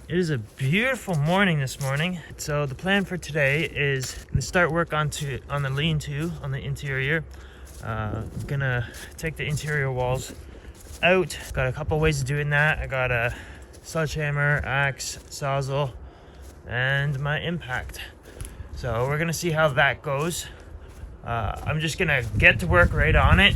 It is a beautiful morning this morning. So the plan for today is to start work on the lean-to on the interior. I'm gonna take the interior walls out. Got a couple ways of doing that. I got a sledgehammer, axe, sawzall, and my impact. So we're gonna see how that goes. I'm just gonna get to work right on it.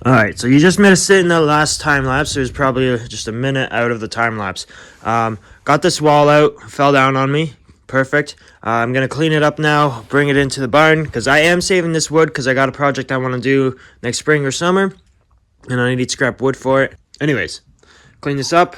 All right, so you just missed it in the last time lapse. It was probably just a minute out of the time lapse. Got this wall out, fell down on me. Perfect. I'm gonna clean it up now, bring it into the barn because I am saving this wood because I got a project I want to do next spring or summer, and I need scrap wood for it. Anyways, clean this up.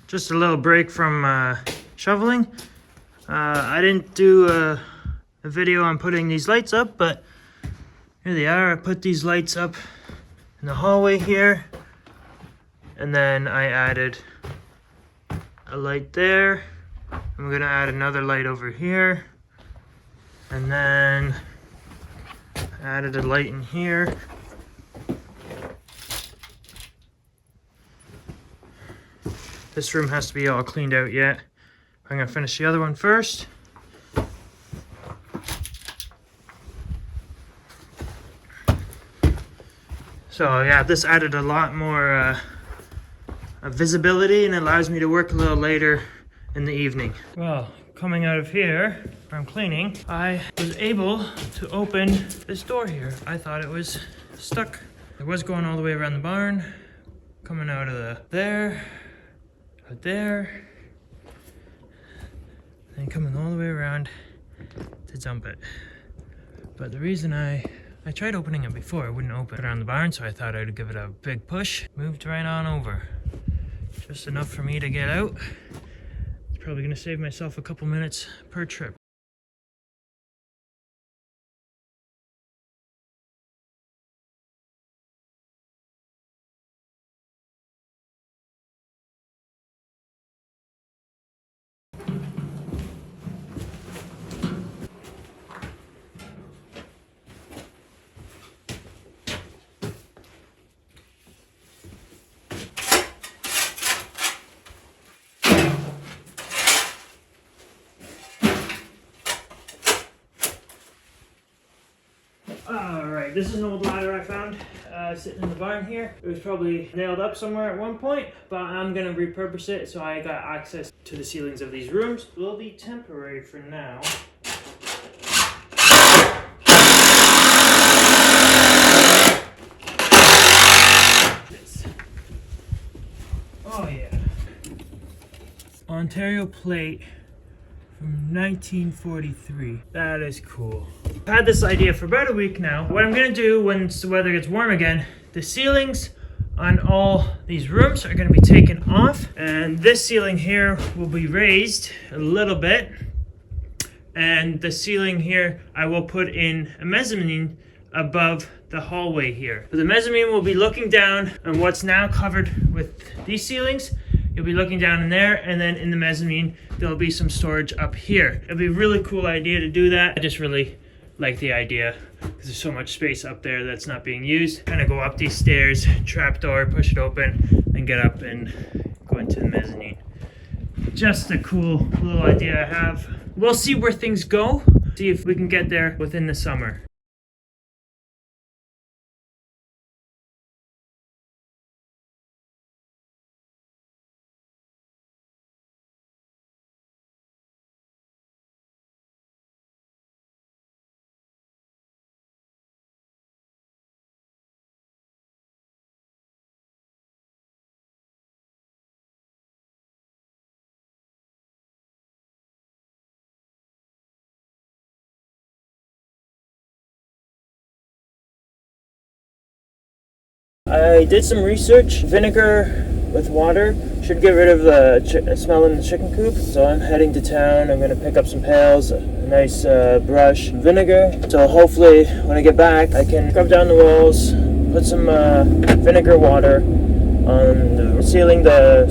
Just a little break from shoveling. I didn't do a video on putting these lights up, but here they are. I put these lights up in the hallway here, and then I added a light there. I'm gonna add another light over here, and then I added a light in here. This room has to be all cleaned out yet. I'm gonna finish the other one first. So yeah, this added a lot more visibility and allows me to work a little later in the evening. Well, coming out of here, where I'm cleaning, I was able to open this door here. I thought it was stuck. It was going all the way around the barn, coming out of there, out there, and coming all the way around to dump it. But the reason I tried opening it before, it wouldn't open around the barn, so I thought I'd give it a big push. Moved right on over. Just enough for me to get out. It's probably gonna save myself a couple minutes per trip. Alright, this is an old ladder I found sitting in the barn here. It was probably nailed up somewhere at one point, but I'm going to repurpose it so I got access to the ceilings of these rooms. It will be temporary for now. Oh yeah. Ontario plate from 1943. That is cool. I've had this idea for about a week now. What I'm gonna do once the weather gets warm again, the ceilings on all these rooms are gonna be taken off, and this ceiling here will be raised a little bit, and the ceiling here I will put in a mezzanine above the hallway here. So the mezzanine will be looking down on what's now covered with these ceilings. You'll be looking down in there, and then in the mezzanine, there'll be some storage up here. It'll be a really cool idea to do that. I just really like the idea because there's so much space up there that's not being used. Kind of go up these stairs, trapdoor, push it open, and get up and go into the mezzanine. Just a cool little idea I have. We'll see where things go, see if we can get there within the summer. I did some research. Vinegar with water should get rid of the smell in the chicken coop. So I'm heading to town. I'm going to pick up some pails, a nice brush, vinegar. So hopefully when I get back I can scrub down the walls, put some vinegar water on the ceiling, the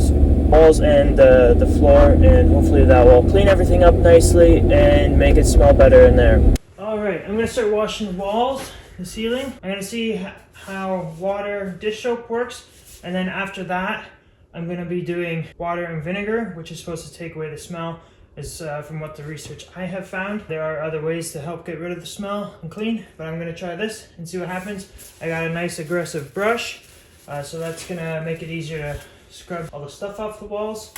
walls and the floor, and hopefully that will clean everything up nicely and make it smell better in there. Alright, I'm going to start washing the walls, the ceiling. I'm going to see how water dish soap works, and then after that I'm going to be doing water and vinegar, which is supposed to take away the smell. Is from what the research I have found. There are other ways to help get rid of the smell and clean, but I'm going to try this and see what happens. I got a nice aggressive brush, so that's going to make it easier to scrub all the stuff off the walls.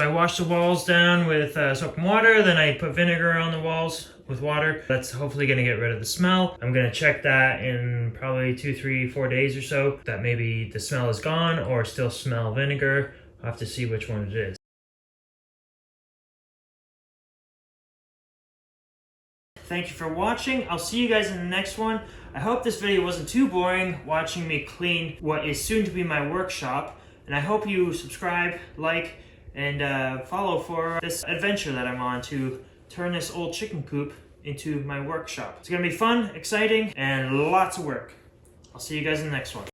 I washed the walls down with soap and water, then I put vinegar on the walls with water. That's hopefully going to get rid of the smell. I'm going to check that in probably 2, 3, 4 days or so, that maybe the smell is gone or still smell vinegar. I'll have to see which one it is. Thank you for watching. I'll see you guys in the next one. I hope this video wasn't too boring watching me clean what is soon to be my workshop. And I hope you subscribe, like, and follow for this adventure that I'm on to turn this old chicken coop into my workshop. It's gonna be fun, exciting, and lots of work. I'll see you guys in the next one.